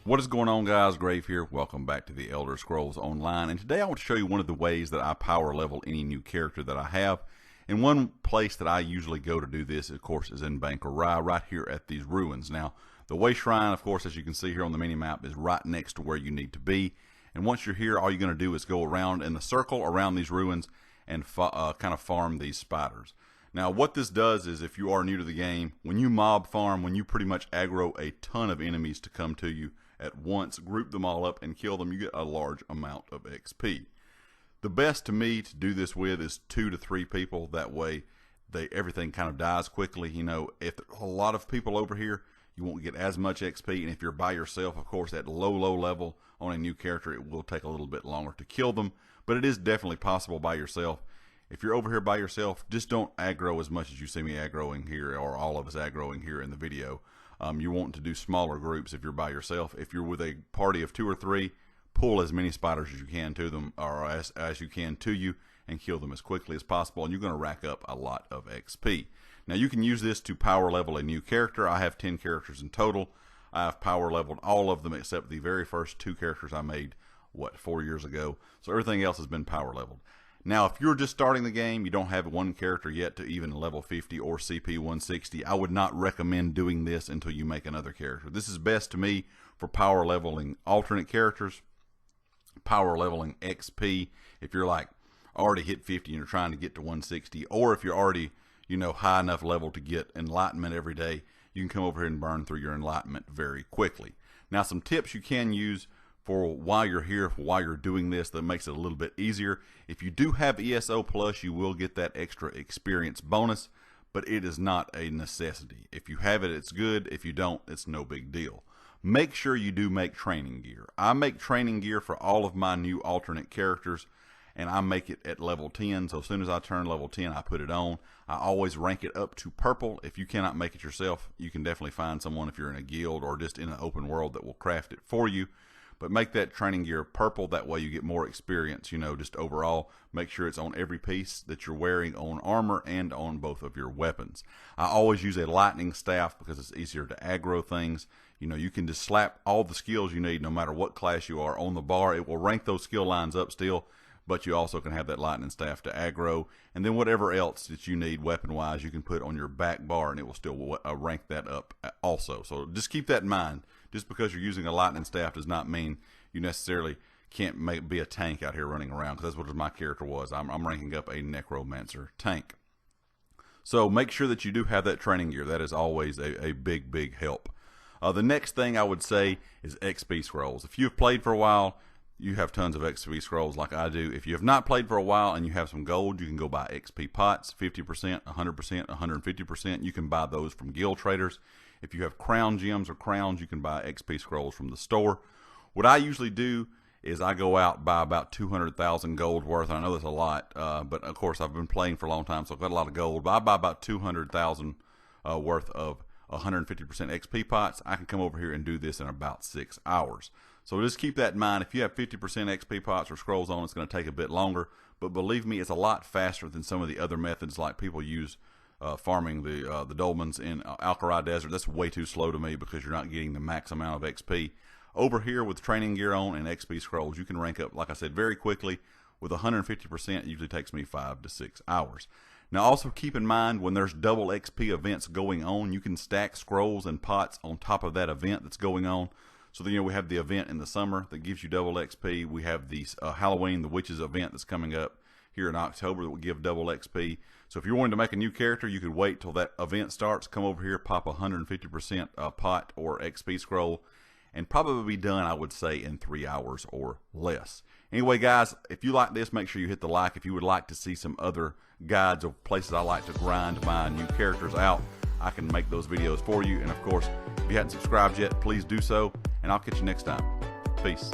What is going on, guys? Grave here. Welcome back to the Elder Scrolls Online, and today I want to show you one of the ways that I power level any new character that I have. And one place that I usually go to do this, of course, is in Bank Rye, right here at these ruins. Now, the way shrine, of course, as you can see here on the mini map, is right next to where you need to be. And once you're here, all you're going to do is go around in the circle around these ruins and kind of farm these spiders. Now, what this does is, if you are new to the game, when you mob farm, when you pretty much aggro a ton of enemies to come to you at once, group them all up and kill them, you get a large amount of XP. The best to me to do this with is 2 to 3 people. That way everything kind of dies quickly. You know, if there's a lot of people over here, you won't get as much XP, and if you're by yourself, of course, at low level on a new character, it will take a little bit longer to kill them, but it is definitely possible by yourself. If you're over here by yourself, just don't aggro as much as you see me aggroing here, or all of us aggroing here in the video. You want to do smaller groups if you're by yourself. If you're with a party of 2 or 3, pull as many spiders as you can to them, or as you can to you, and kill them as quickly as possible, and you're going to rack up a lot of XP. Now, you can use this to power level a new character. I have 10 characters in total. I have power leveled all of them except the very first 2 characters I made, 4 years ago. So everything else has been power leveled. Now, if you're just starting the game, you don't have one character yet to even level 50 or CP 160, I would not recommend doing this until you make another character. This is best to me for power leveling alternate characters, power leveling XP if you're like already hit 50 and you're trying to get to 160, or if you're already, you know, high enough level to get enlightenment every day, you can come over here and burn through your enlightenment very quickly. Now, some tips you can use for while you're here, while you're doing this, that makes it a little bit easier. If you do have ESO Plus, you will get that extra experience bonus, but it is not a necessity. If you have it, it's good. If you don't, it's no big deal. Make sure you do make training gear. I make training gear for all of my new alternate characters, and I make it at level 10. So as soon as I turn level 10, I put it on. I always rank it up to purple. If you cannot make it yourself, you can definitely find someone if you're in a guild or just in an open world that will craft it for you. But make that training gear purple. That way you get more experience, you know, just overall. Make sure it's on every piece that you're wearing on armor and on both of your weapons. I always use a lightning staff because it's easier to aggro things. You know, you can just slap all the skills you need no matter what class you are on the bar. It will rank those skill lines up still, but you also can have that lightning staff to aggro. And then whatever else that you need weapon-wise, you can put on your back bar, and it will still rank that up also. So just keep that in mind. Just because you're using a lightning staff does not mean you necessarily can't be a tank out here running around, because that's what my character was. I'm ranking up a necromancer tank. So make sure that you do have that training gear. That is always a big help. The next thing I would say is XP scrolls. If you've played for a while, you have tons of XP scrolls like I do. If you have not played for a while and you have some gold, you can go buy XP pots, 50%, 100%, 150%. You can buy those from guild traders. If you have crown gems or crowns, you can buy XP scrolls from the store. What I usually do is I go out and buy about 200,000 gold worth. I know that's a lot, but of course I've been playing for a long time, so I've got a lot of gold. But I buy about 200,000 worth of 150% XP pots. I can come over here and do this in about 6 hours. So just keep that in mind. If you have 50% XP pots or scrolls on, it's going to take a bit longer. But believe me, it's a lot faster than some of the other methods like people use farming the dolmens in Alkali Desert. That's way too slow to me because you're not getting the max amount of XP. Over here with training gear on and XP scrolls, you can rank up, like I said, very quickly. With 150%, it usually takes me 5 to 6 hours. Now also keep in mind, when there's double XP events going on, you can stack scrolls and pots on top of that event that's going on. So then, you know, we have the event in the summer that gives you double XP. We have the Halloween, the witches event that's coming up here in October that will give double XP. So if you're wanting to make a new character, you could wait till that event starts, come over here, pop 150% pot or XP scroll, and probably be done, I would say, in 3 hours or less. Anyway, guys, if you like this, make sure you hit the like. If you would like to see some other guides of places I like to grind my new characters out, I can make those videos for you. And of course, if you haven't subscribed yet, please do so, and I'll catch you next time. Peace.